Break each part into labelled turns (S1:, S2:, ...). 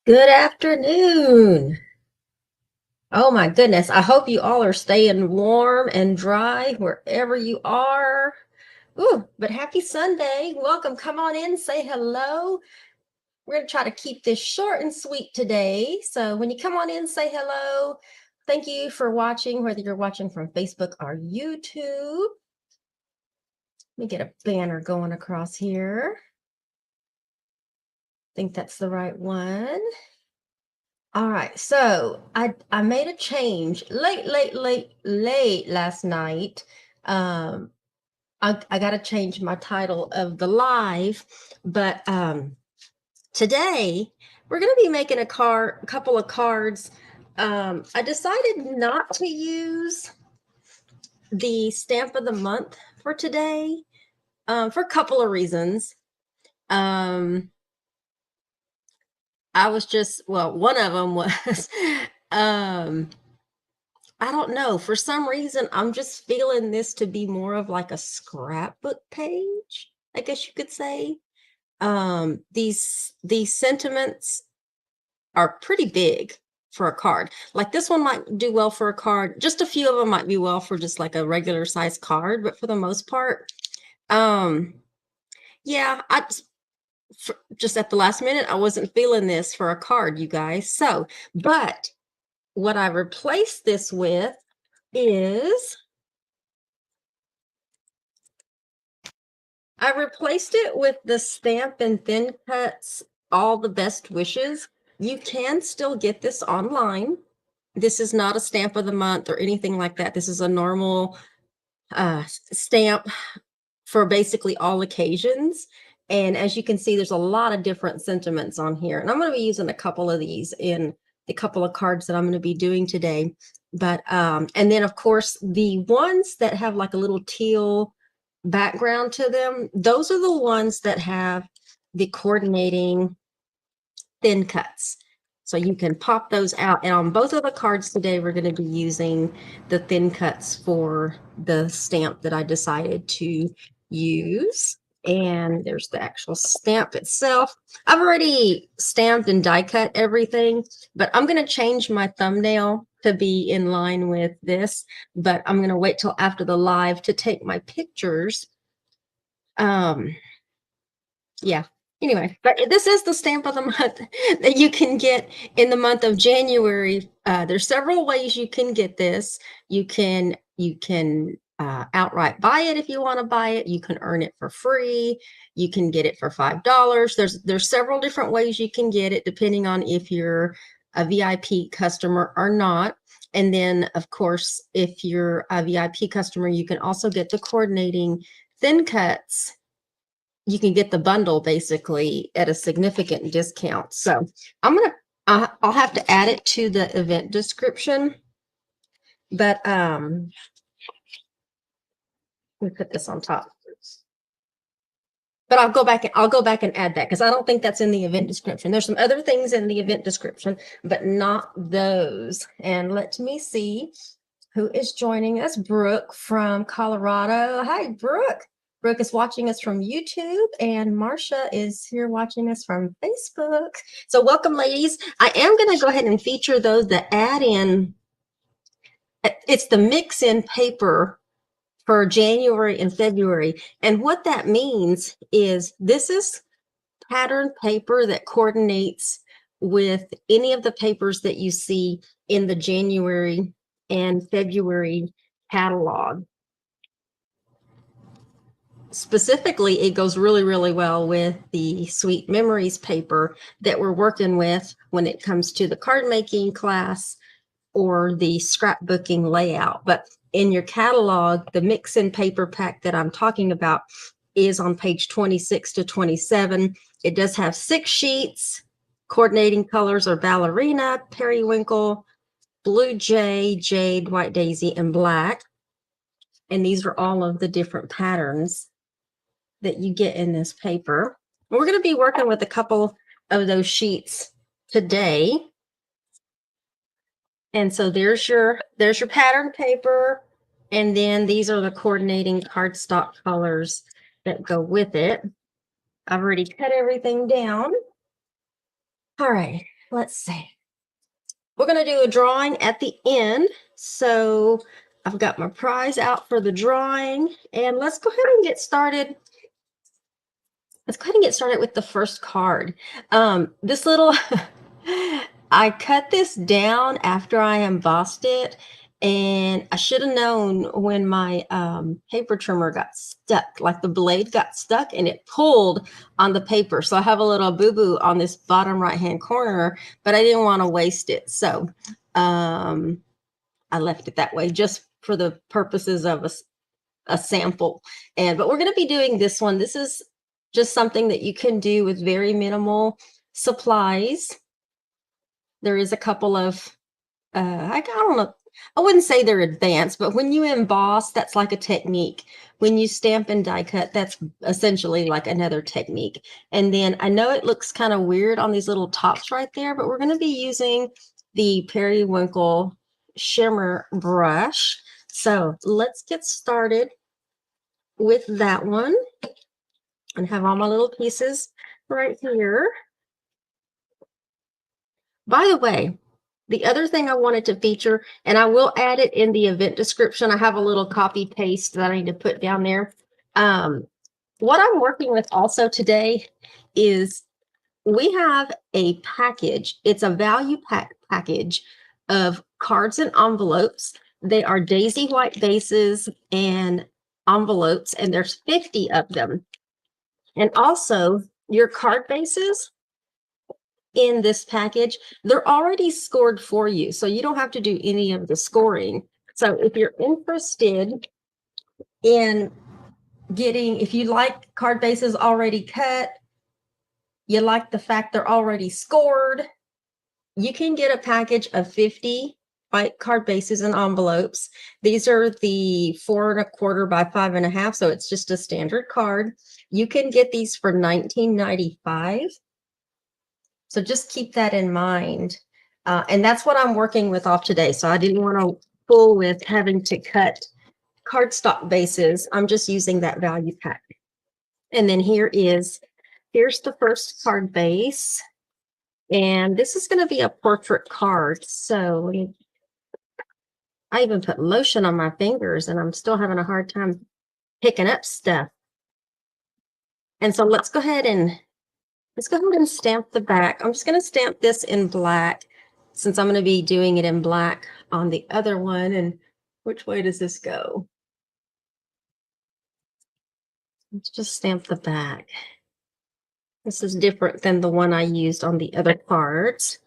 S1: Good afternoon. Oh my goodness. I hope you all are staying warm and dry wherever you are. Ooh, but happy Sunday. Welcome. Come on in, say hello. We're going to try to keep this short and sweet today. So when you come on in, say hello. Thank you for watching, whether you're watching from Facebook or YouTube. Let me get a banner going across here. I think that's the right one. All right, so I made a change late last night. Um, I got to change my title of the live, but today we're going to be making a couple of cards. I decided not to use the stamp of the month for today, for a couple of reasons. I was just, well, one of them was, I don't know. For some reason, I'm just feeling this to be more of like a scrapbook page, I guess you could say. These sentiments are pretty big for a card. Like this one might do well for a card. Just a few of them might be well for just like a regular size card, but for the most part, yeah, just at the last minute, I wasn't feeling this for a card, you guys. So, but what I replaced this with is I replaced it with the Stampin' Thin Cuts All the Best Wishes. You can still get this online. This is not a stamp of the month or anything like that. This is a normal stamp for basically all occasions. And as you can see, there's a lot of different sentiments on here. And I'm going to be using a couple of these in the couple of cards that I'm going to be doing today. But, and then of course, the ones that have like a little teal background to them, those are the ones that have the coordinating thin cuts. So you can pop those out. And on both of the cards today, we're going to be using the thin cuts for the stamp that I decided to use. And there's the actual stamp itself. I've already stamped and die cut everything, but I'm going to change my thumbnail to be in line with this, but I'm going to wait till after the live to take my pictures. Yeah. Anyway, but this is the stamp of the month that you can get in the month of January. There's several ways you can get this. You can outright buy it if you want to buy it. You can earn it for free. You can get it for $5. There's several different ways you can get it depending on if you're a VIP customer or not. And then, of course, if you're a VIP customer, you can also get the coordinating thin cuts. You can get the bundle basically at a significant discount. So I'll have to add it to the event description, but let me put this on top. But I'll go back and add that because I don't think that's in the event description. There's some other things in the event description, but not those. And let me see who is joining us. Brooke from Colorado. Hi, Brooke. Brooke is watching us from YouTube, and Marcia is here watching us from Facebook. So welcome, ladies. I am going to go ahead and feature those that add in. It's the mix-in paper for January and February. And what that means is this is pattern paper that coordinates with any of the papers that you see in the January and February catalog. Specifically, it goes really, really well with the Sweet Memories paper that we're working with when it comes to the card making class or the scrapbooking layout. But in your catalog, the mix-in paper pack that I'm talking about is on page 26 to 27. It does have 6 sheets. Coordinating colors are ballerina, periwinkle, blue jay, jade, white daisy, and black. And these are all of the different patterns that you get in this paper. We're going to be working with a couple of those sheets today. And so there's your pattern paper, and then these are the coordinating cardstock colors that go with it. I've already cut everything down. All right, let's see. We're going to do a drawing at the end. So I've got my prize out for the drawing, and let's go ahead and get started. Let's go ahead and get started with the first card. This little, I cut this down after I embossed it, and I should have known when my paper trimmer got stuck, like the blade got stuck and it pulled on the paper. So I have a little boo-boo on this bottom right-hand corner, but I didn't want to waste it. So I left it that way just for the purposes of a sample. But we're going to be doing this one. This is just something that you can do with very minimal supplies. There is a couple of, I don't know, I wouldn't say they're advanced, but when you emboss, that's like a technique. When you stamp and die cut, that's essentially like another technique. And then I know it looks kind of weird on these little tops right there, but we're going to be using the Periwinkle shimmer brush. So let's get started with that one. And have all my little pieces right here. By the way, the other thing I wanted to feature, and I will add it in the event description. I have a little copy paste that I need to put down there. What I'm working with also today is we have a package. It's a value package of cards and envelopes. They are daisy white bases and envelopes, and there's 50 of them. And also your card bases in this package, they're already scored for you. So you don't have to do any of the scoring. So if you're interested in getting, if you like card bases already cut, you like the fact they're already scored, you can get a package of 50 white card bases and envelopes. These are the 4 1/4 by 5 1/2. So it's just a standard card. You can get these for $19.95. So just keep that in mind. And that's what I'm working with off today. So I didn't want to fool with having to cut cardstock bases. I'm just using that value pack. And then here's the first card base. And this is going to be a portrait card. So I even put lotion on my fingers and I'm still having a hard time picking up stuff. And so let's go ahead and stamp the back. I'm just going to stamp this in black since I'm going to be doing it in black on the other one. And which way does this go? Let's just stamp the back. This is different than the one I used on the other cards.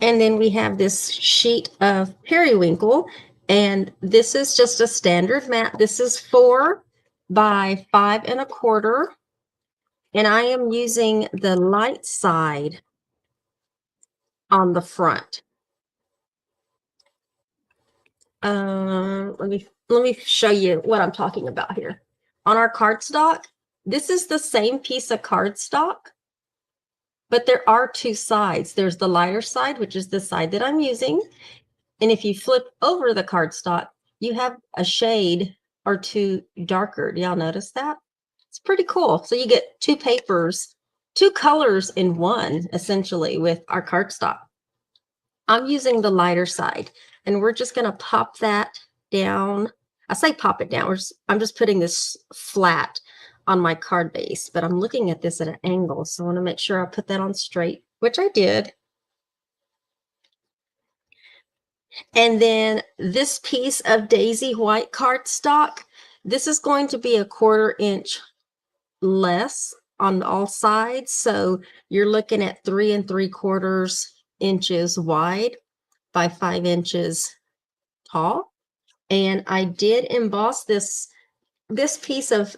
S1: And then we have this sheet of Periwinkle, and this is just a standard mat. This is 4 by 5 1/4. And I am using the light side on the front. Let me show you what I'm talking about here. On our cardstock, this is the same piece of cardstock, but there are 2 sides. There's the lighter side, which is the side that I'm using. And if you flip over the cardstock, you have a shade or 2 darker. Do y'all notice that? It's pretty cool. So you get 2 papers, 2 colors in one, essentially, with our cardstock. I'm using the lighter side, and we're just going to pop that down. I say pop it down. I'm just putting this flat on my card base, but I'm looking at this at an angle, so I want to make sure I put that on straight, which I did. And then this piece of daisy white cardstock, this is going to be a 1/4 inch less on all sides. So you're looking at 3 3/4 inches wide by 5 inches tall. And I did emboss this piece of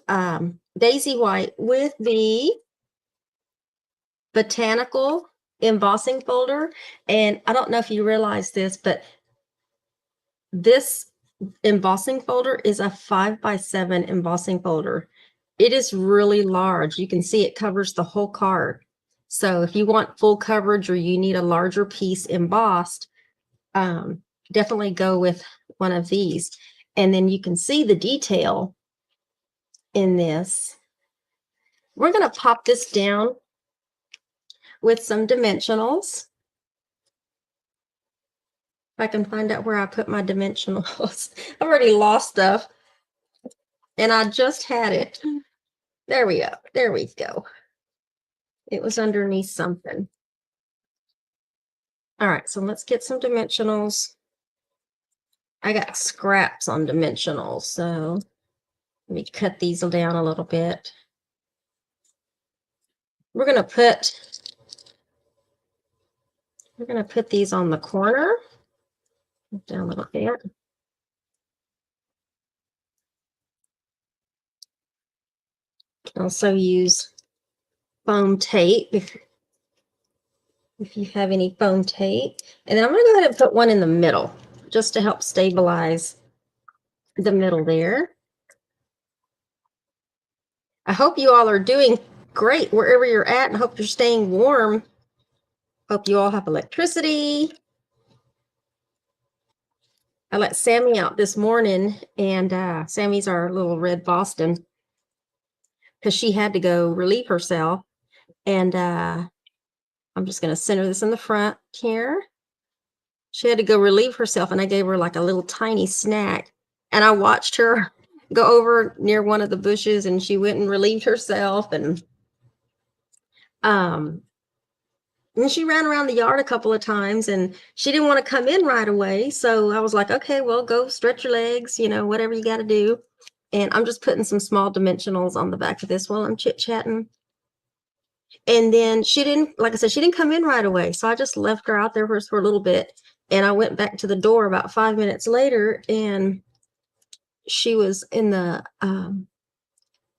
S1: daisy white with the botanical embossing folder. And I don't know if you realize this, but this embossing folder is a 5 by 7 embossing folder. It is really large. You can see it covers the whole card. So if you want full coverage or you need a larger piece embossed, definitely go with one of these. And then you can see the detail in this. we're going to pop this down with some dimensionals. If I can find out where I put my dimensionals. I've already lost stuff. And I just had it. There we go. There we go. It was underneath something. All right, so let's get some dimensionals. I got scraps on dimensionals, so let me cut these down a little bit. We're gonna put these on the corner. Down a little bit. Also use foam tape if you have any foam tape. And then I'm gonna go ahead and put one in the middle just to help stabilize the middle there. I hope you all are doing great wherever you're at, and hope you're staying warm. Hope you all have electricity. I let Sammy out this morning, and Sammy's our little red Boston, because she had to go relieve herself. And I'm just going to center this in the front here. She had to go relieve herself, and I gave her like a little tiny snack. And I watched her go over near one of the bushes, and she went and relieved herself. And she ran around the yard a couple of times, and she didn't want to come in right away. So I was like, okay, well, go stretch your legs, whatever you got to do. And I'm just putting some small dimensionals on the back of this while I'm chit-chatting. And then she didn't, like I said, she didn't come in right away. So I just left her out there for a little bit. And I went back to the door about 5 minutes later, and she was in the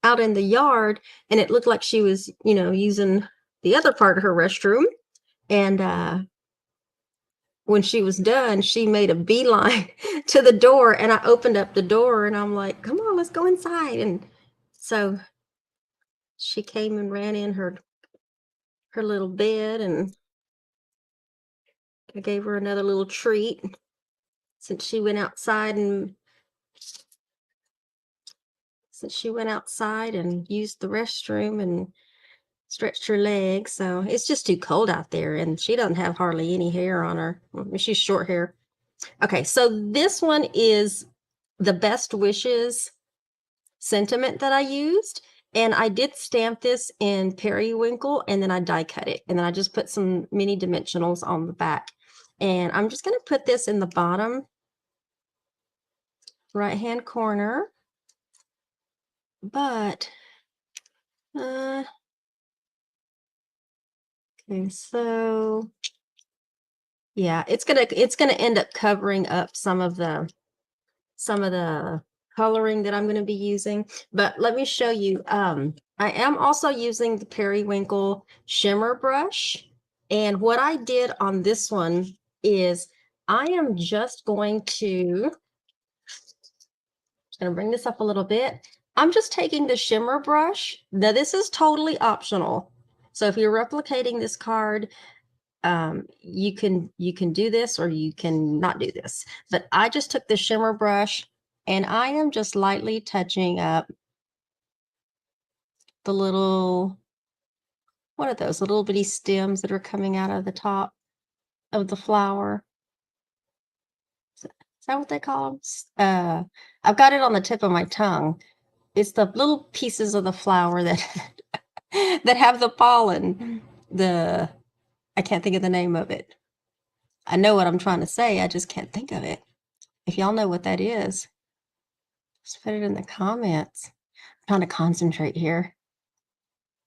S1: out in the yard, and it looked like she was, using the other part of her restroom. And when she was done, she made a beeline to the door, and I opened up the door, and I'm like, come on, let's go inside. And so she came and ran in her little bed, and I gave her another little treat since she went outside and used the restroom and stretched her legs. So it's just too cold out there, and she doesn't have hardly any hair on her. She's short hair. Okay, so this one is the Best Wishes sentiment that I used. And I did stamp this in periwinkle, and then I die cut it. And then I just put some mini dimensionals on the back. And I'm just going to put this in the bottom right-hand corner. But, okay, so yeah, it's gonna end up covering up some of the coloring that I'm going to be using. But let me show you. I am also using the periwinkle shimmer brush, and what I did on this one is I am just going to bring this up a little bit. I'm just taking the shimmer brush. Now this is totally optional, so if you're replicating this card, you can do this, or you can not do this. But I just took the shimmer brush, and I am just lightly touching up the little, what are those little bitty stems that are coming out of the top of the flower? Is that what they call them? I've got it on the tip of my tongue. It's the little pieces of the flower that that have the pollen. I can't think of the name of it. I know what I'm trying to say. I just can't think of it. If y'all know what that is, just put it in the comments. I'm trying to concentrate here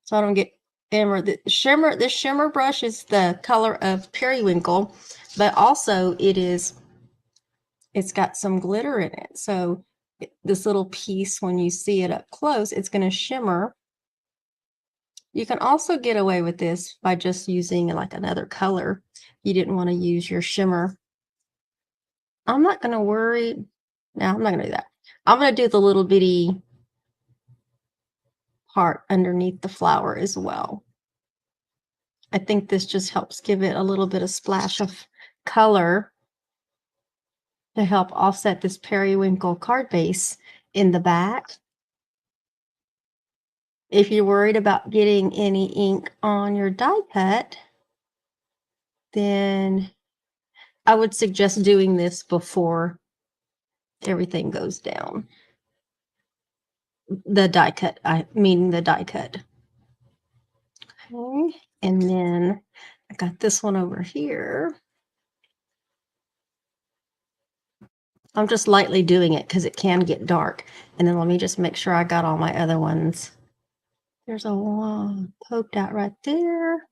S1: so I don't get hammered. The shimmer brush is the color of periwinkle, but also it's got some glitter in it. So this little piece, when you see it up close, it's going to shimmer. You can also get away with this by just using like another color. You didn't want to use your shimmer. I'm not going to worry. No, I'm not going to do that. I'm going to do the little bitty part underneath the flower as well. I think this just helps give it a little bit of splash of color to help offset this periwinkle card base in the back. If you're worried about getting any ink on your die cut, then I would suggest doing this before everything goes down. The die cut, I mean the die cut. Okay, and then I got this one over here. I'm just lightly doing it because it can get dark. And then let me just make sure I got all my other ones. There's a one poked out right there.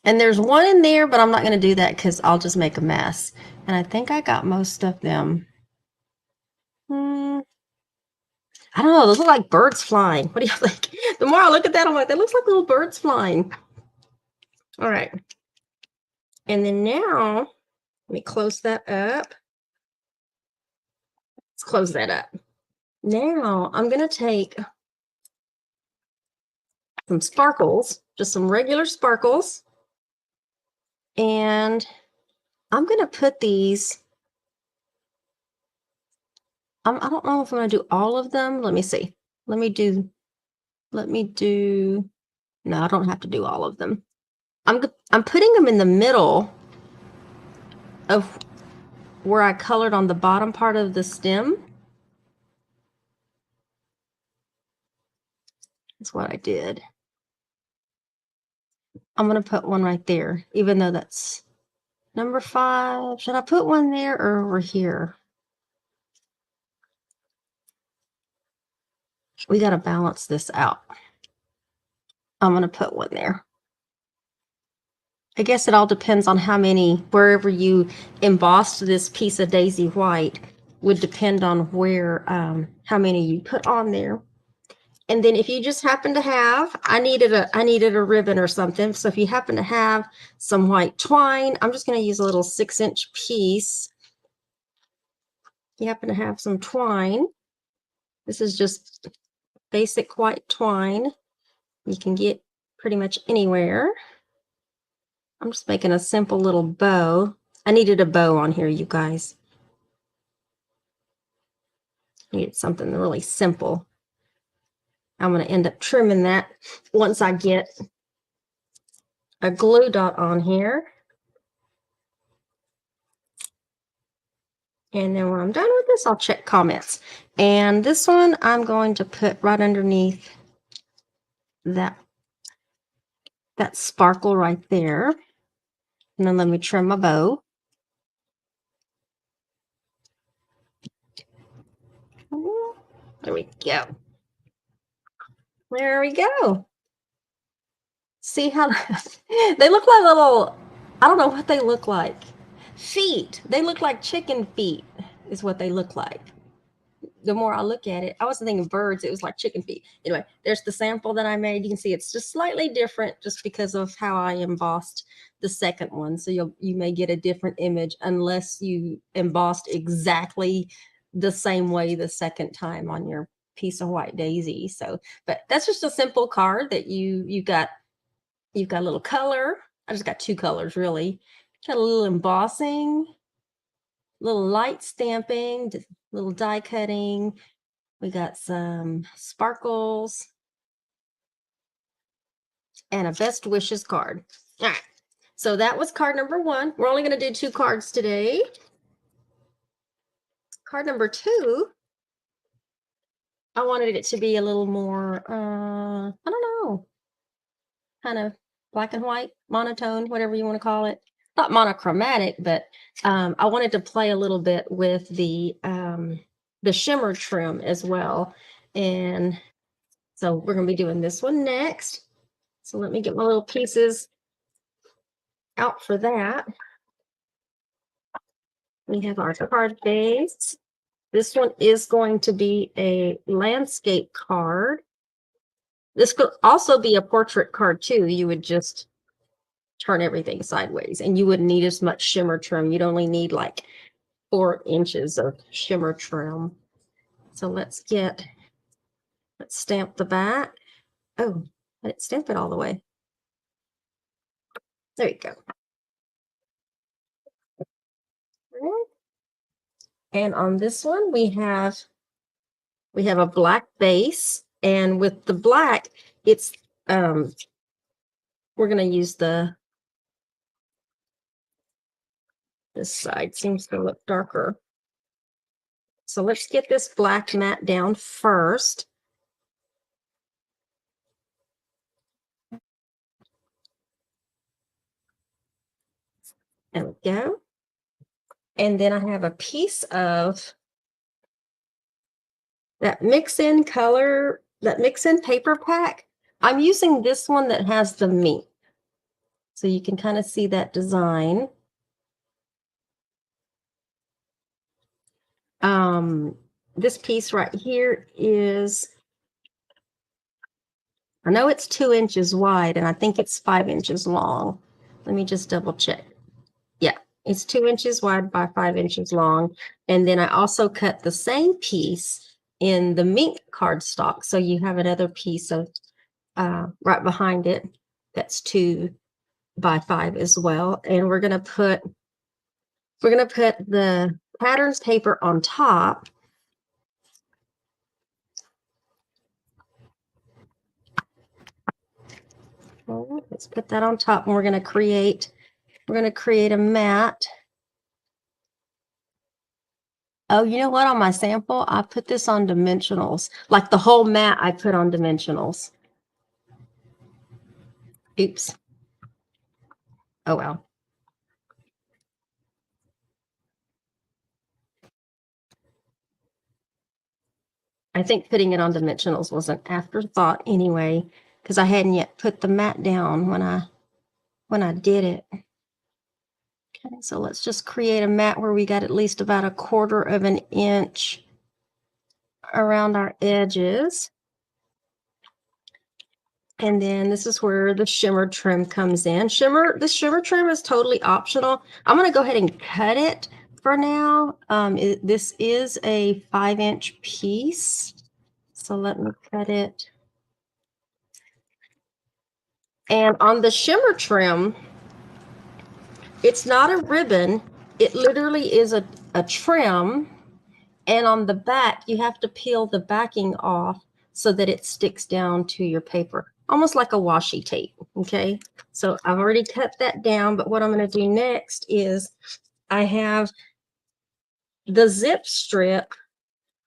S1: And there's one in there, but I'm not going to do that because I'll just make a mess. And I think I got most of them. I don't know. Those look like birds flying. What do you think? The more I look at that, I'm like, that looks like little birds flying. All right. And then now, let me close that up. Let's close that up. Now, I'm going to take some sparkles, just some regular sparkles. And I'm going to put these, I don't know if I'm going to do all of them. Let me see. Let me do, no, I don't have to do all of them. I'm putting them in the middle of where I colored on the bottom part of the stem. That's what I did. I'm going to put one right there, even though that's number 5. Should I put one there or over here? We got to balance this out. I'm going to put one there. I guess it all depends on how many, wherever you embossed this piece of daisy white would depend on where, how many you put on there. And then if you just happen to have, I needed a ribbon or something. So if you happen to have some white twine, I'm just going to use a little 6-inch piece. You happen to have some twine. This is just basic white twine. You can get pretty much anywhere. I'm just making a simple little bow. I needed a bow on here, you guys. I needed something really simple. I'm going to end up trimming that once I get a glue dot on here. And then when I'm done with this, I'll check comments. And this one I'm going to put right underneath that sparkle right there. And then let me trim my bow. There we go. There we go. See how they look like little, I don't know what they look like. Feet. They look like chicken feet is what they look like. The more I look at it, I wasn't thinking birds, it was like chicken feet. Anyway, there's the sample that I made. You can see it's just slightly different just because of how I embossed the second one. So you may get a different image unless you embossed exactly the same way the second time on your piece of white daisy. So, but that's just a simple card that you've got a little color. I just got 2 colors really. Got a little embossing, little light stamping, little die cutting. We got some sparkles and a best wishes card. All right. So that was card number 1. We're only going to do 2 cards today. Card number 2, I wanted it to be a little more, I don't know, kind of black and white, monotone, whatever you want to call it. Not monochromatic, but I wanted to play a little bit with the shimmer trim as well. And so we're going to be doing this one next. So let me get my little pieces out for that. We have our card base. This one is going to be a landscape card. This could also be a portrait card too. You would just turn everything sideways and you wouldn't need as much shimmer trim. You'd only need like 4 inches of shimmer trim. So let's stamp the back. Oh, I didn't stamp it all the way. There you go. And on this one, we have a black base. And with the black, it's, we're going to use this side seems to look darker. So let's get this black mat down first. There we go. And then I have a piece of that mix-in color, that mix-in paper pack. I'm using this one that has the mink. So you can kind of see that design. This piece right here is, I know it's 2 inches wide and I think it's 5 inches long. Let me just double check. Yeah, it's 2 inches wide by 5 inches long. And then I also cut the same piece in the mink cardstock. So you have another piece of right behind it that's 2 by 5 as well. And we're gonna put the patterns paper on top. Let's put that on top, and we're gonna create a mat. Oh, you know what? On my sample, I put this on dimensionals. Like the whole mat, I put on dimensionals. Oops. Oh well. I think putting it on dimensionals was an afterthought anyway, because I hadn't yet put the mat down when I did it. Okay, so let's just create a mat where we got at least about 1/4 of an inch around our edges. And then this is where the shimmer trim comes in. The shimmer trim is totally optional. I'm going to go ahead and cut it for now. This is a 5-inch piece. So let me cut it. And on the shimmer trim, it's not a ribbon. It literally is a trim. And on the back, you have to peel the backing off so that it sticks down to your paper, almost like a washi tape, okay? So I've already cut that down, but what I'm gonna do next is I have the zip strip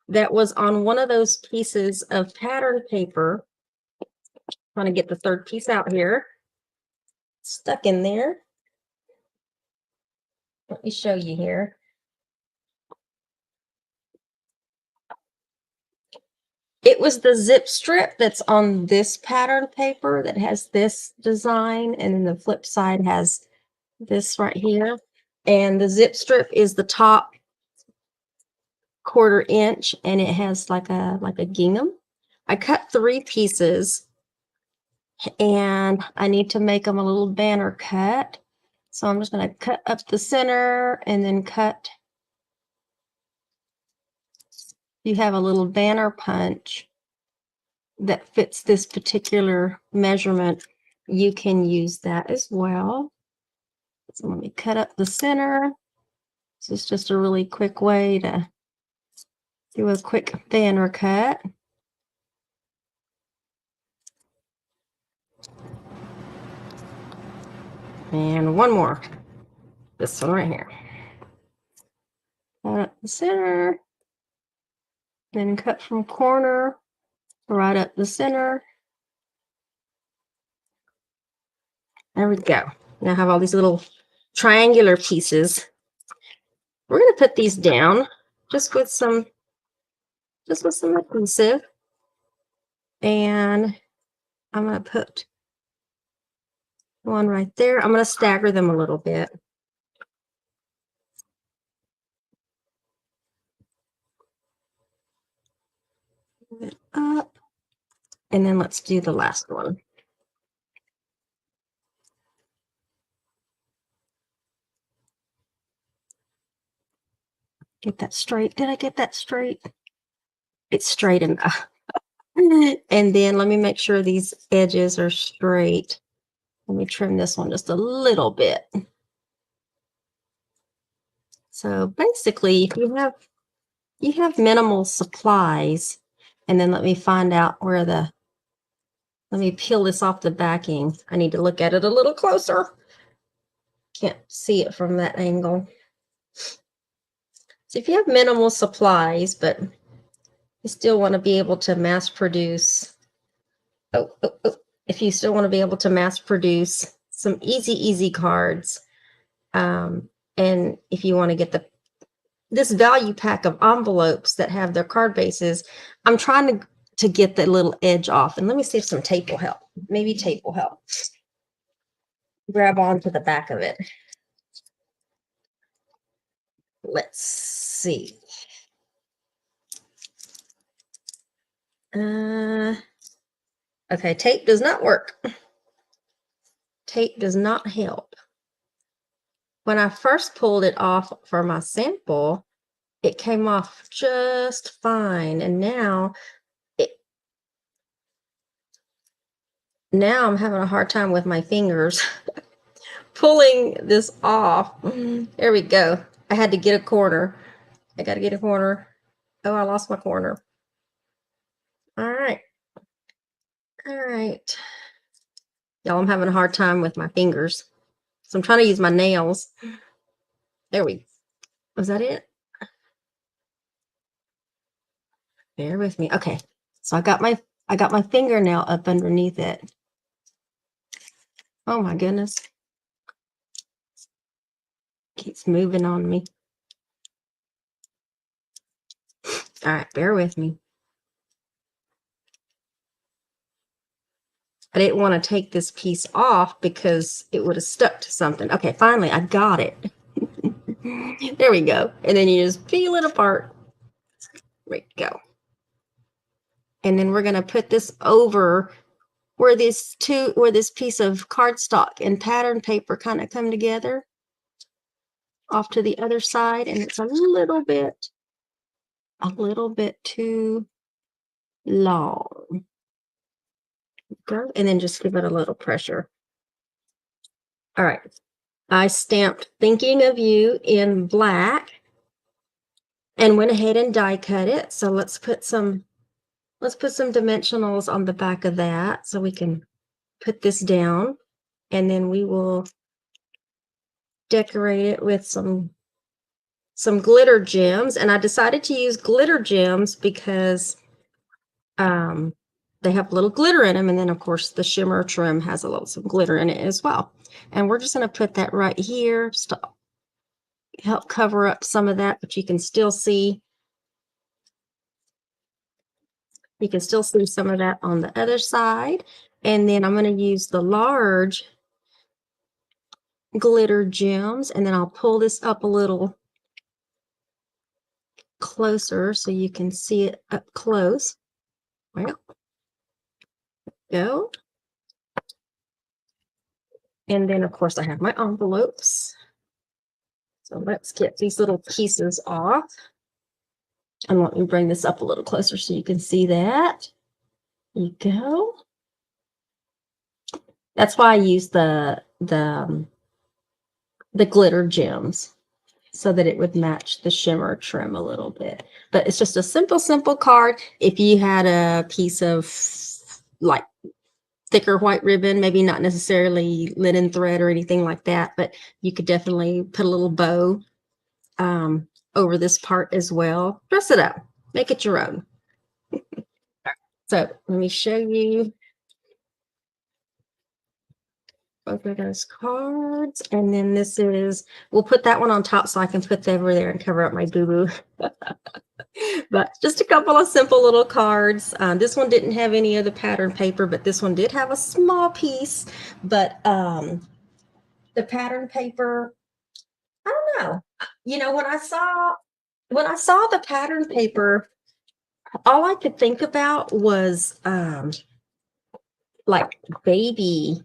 S1: that was on one of those pieces of pattern paper. I'm trying to get the third piece out here. Stuck in there. Let me show you here. It was the zip strip that's on this pattern paper that has this design, and then the flip side has this right here. And the zip strip is the top 1/4 inch, and it has like a gingham. I cut 3 pieces, and I need to make them a little banner cut. So I'm just going to cut up the center and then cut. You have a little banner punch that fits this particular measurement. You can use that as well. So let me cut up the center. This is just a really quick way to do a quick banner cut. And one more. This one right here. Cut up the center. Then cut from corner right up the center. There we go. Now I have all these little triangular pieces. We're going to put these down just with some adhesive. And I'm going to put one right there. I'm going to stagger them a little bit. Move it up. And then let's do the last one. Get that straight. Did I get that straight? It's straight enough. And then let me make sure these edges are straight. Let me trim this one just a little bit. So basically, if you have minimal supplies And then let me find out where let me peel this off the backing. I need to look at it a little closer. Can't see it from that angle. So if you have minimal supplies, but you still want to be able to mass produce, if you still want to be able to mass produce some easy cards, and if you want to get this value pack of envelopes that have their card bases, I'm trying to get the little edge off. And let me see if some tape will help. Maybe tape will help. Grab onto the back of it. Let's see. Okay, tape does not work. Tape does not help. When I first pulled it off for my sample, it came off just fine. And now I'm having a hard time with my fingers pulling this off. There we go. I had to get a corner. I got to get a corner. Oh, I lost my corner. All right. Y'all, I'm having a hard time with my fingers. So I'm trying to use my nails. There we go. Was that it? Bear with me. Okay. So I got my fingernail up underneath it. Oh my goodness. Keeps moving on me. All right, bear with me. I didn't want to take this piece off because it would have stuck to something. Okay, finally, I got it. There we go. And then you just peel it apart. There we go. And then we're going to put this over where this piece of cardstock and pattern paper kind of come together off to the other side. And it's a little bit too long. Go. And then just give it a little pressure. All right. I stamped Thinking of You in black and went ahead and die cut it. So let's put some dimensionals on the back of that so we can put this down, and then we will decorate it with some glitter gems. And I decided to use glitter gems because they have a little glitter in them, and then of course the shimmer trim has some glitter in it as well. And we're just going to put that right here just to help cover up some of that, but you can still see some of that on the other side. And then I'm going to use the large glitter gems, and then I'll pull this up a little closer so you can see it up close. Well, go. And then of course I have my envelopes. So let's get these little pieces off. And let me bring this up a little closer so you can see that. There you go. That's why I use the glitter gems, so that it would match the shimmer trim a little bit. But it's just a simple card. If you had a piece of like thicker white ribbon, maybe not necessarily linen thread or anything like that, but you could definitely put a little bow over this part as well. Dress it up, make it your own. So let me show you both of those cards. And then we'll put that one on top so I can put that over there and cover up my boo-boo. But just a couple of simple little cards. This one didn't have any of the pattern paper, but this one did have a small piece. But the pattern paper, I don't know. You know, when I saw the pattern paper, all I could think about was like baby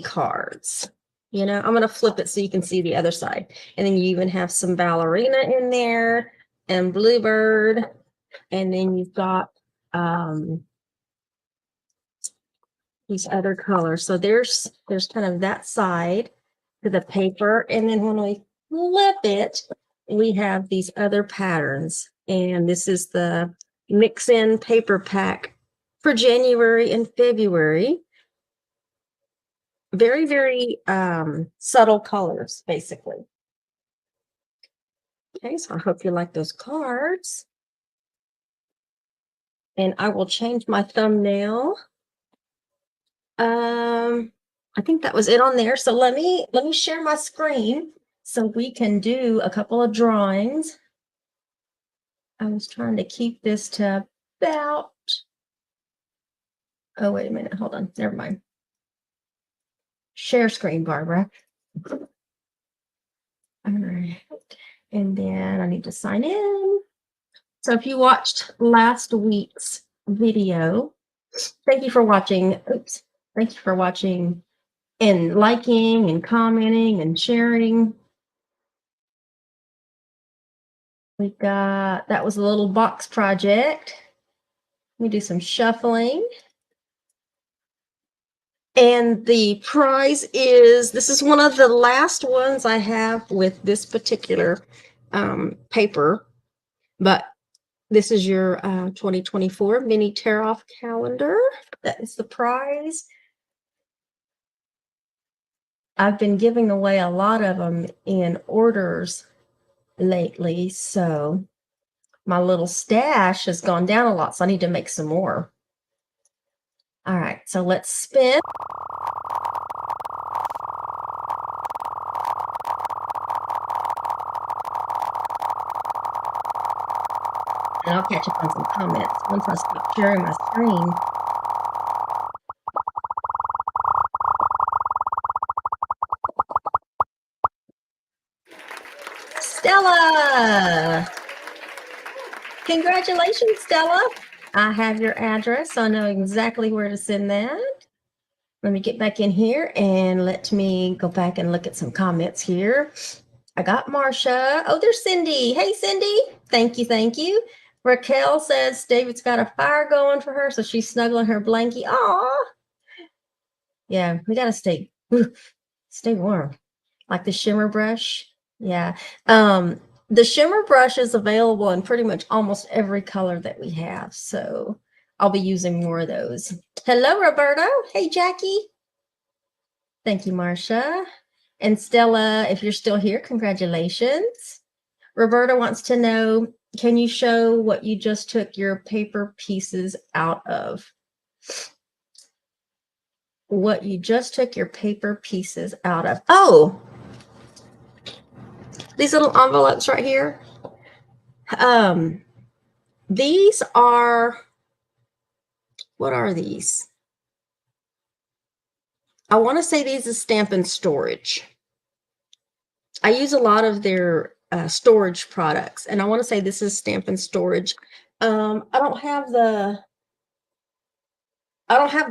S1: cards. You know, I'm going to flip it so you can see the other side. And then you even have some ballerina in there and bluebird. And then you've got these other colors. So there's kind of that side to the paper. And then when we flip it, we have these other patterns. And this is the mix in paper pack for January and February. Very, very subtle colors, basically. Okay, so I hope you like those cards. And I will change my thumbnail. I think that was it on there. So let me share my screen so we can do a couple of drawings. I was trying to keep this to about, oh, wait a minute. Hold on. Never mind. Share screen, Barbara. All right. And then I need to sign in. So if you watched last week's video, thank you for watching. Oops. Thank you for watching and liking and commenting and sharing. We got, that was a little box project. Let me do some shuffling. And the prize is, this is one of the last ones I have with this particular paper, but this is your 2024 mini tear-off calendar. That is the prize. I've been giving away a lot of them in orders lately, so my little stash has gone down a lot, so I need to make some more. All right, so let's spin. And I'll catch up on some comments once I stop sharing my screen. Stella! Congratulations, Stella. I have your address, so I know exactly where to send that. Let me get back in here and let me go back and look at some comments here. I got Marcia. Oh, there's Cindy. Hey, Cindy. Thank you. Thank you. Raquel says David's got a fire going for her, so she's snuggling her blankie. Aw. Yeah, we got to stay warm. Like the shimmer brush. Yeah. The shimmer brush is available in pretty much almost every color that we have. So I'll be using more of those. Hello, Roberto. Hey, Jackie. Thank you, Marcia. And Stella, if you're still here, congratulations. Roberta wants to know, can you show what you just took your paper pieces out of? What you just took your paper pieces out of. Oh, these little envelopes right here. These are, what are these? I want to say these is Stampin' Storage. I use a lot of their storage products, and I want to say this is Stampin' Storage. I don't have the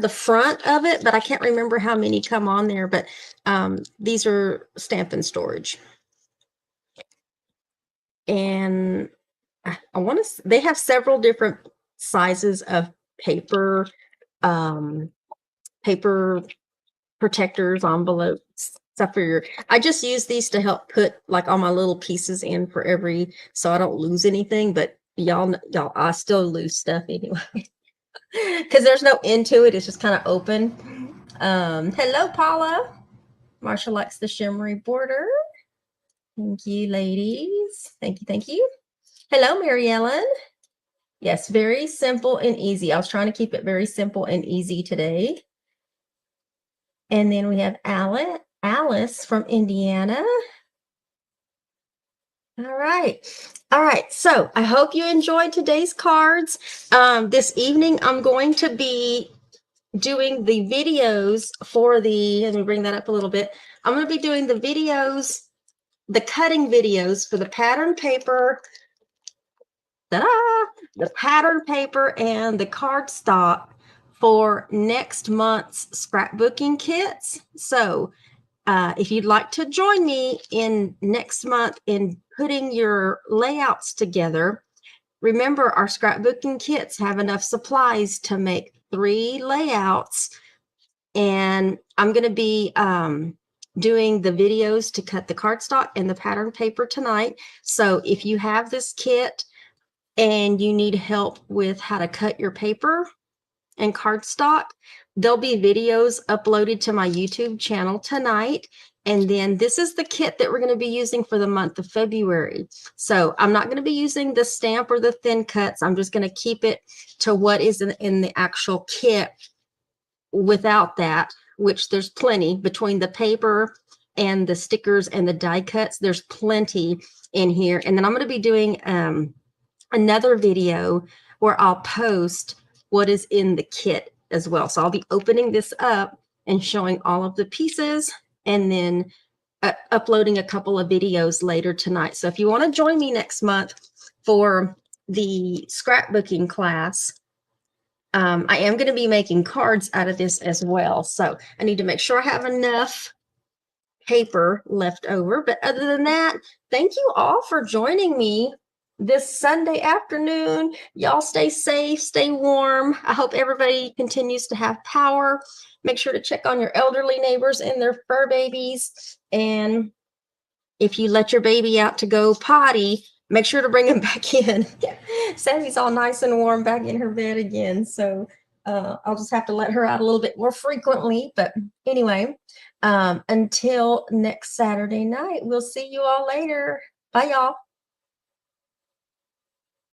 S1: front of it, but I can't remember how many come on there, but these are Stampin' Storage. And I want to, they have several different sizes of paper, paper protectors, envelopes, stuff for your, I just use these to help put like all my little pieces in for every, so I don't lose anything, but y'all, I still lose stuff anyway. Because there's no end to it, it's just kind of open. Hello, Paula. Marsha likes the shimmery border. Thank you, ladies. Thank you, thank you. Hello, Mary Ellen. Yes, very simple and easy. I was trying to keep it very simple and easy today. And then we have Alice from Indiana. All right. All right. So I hope you enjoyed today's cards. This evening, I'm going to be doing the videos for the, let me bring that up a little bit. I'm going to be doing the videos, the cutting videos for the pattern paper, the pattern paper and the cardstock for next month's scrapbooking kits. So if you'd like to join me in next month in putting your layouts together, remember our scrapbooking kits have enough supplies to make 3 layouts. And I'm going to be doing the videos to cut the cardstock and the pattern paper tonight. So if you have this kit, and you need help with how to cut your paper and cardstock, there'll be videos uploaded to my YouTube channel tonight. And then this is the kit that we're going to be using for the month of February. So I'm not going to be using the stamp or the thin cuts. I'm just going to keep it to what is in the actual kit without that, which there's plenty between the paper and the stickers and the die cuts. There's plenty in here. And then I'm going to be doing another video where I'll post what is in the kit as well. So I'll be opening this up and showing all of the pieces, and then uploading a couple of videos later tonight. So if you want to join me next month for the scrapbooking class, I am going to be making cards out of this as well. So I need to make sure I have enough paper left over. But other than that, thank you all for joining me this Sunday afternoon. Y'all stay safe, stay warm. I hope everybody continues to have power. Make sure to check on your elderly neighbors and their fur babies. And if you let your baby out to go potty, make sure to bring him back in. Sammy's all nice and warm back in her bed again. So I'll just have to let her out a little bit more frequently. But anyway, until next Saturday night, we'll see you all later. Bye, y'all.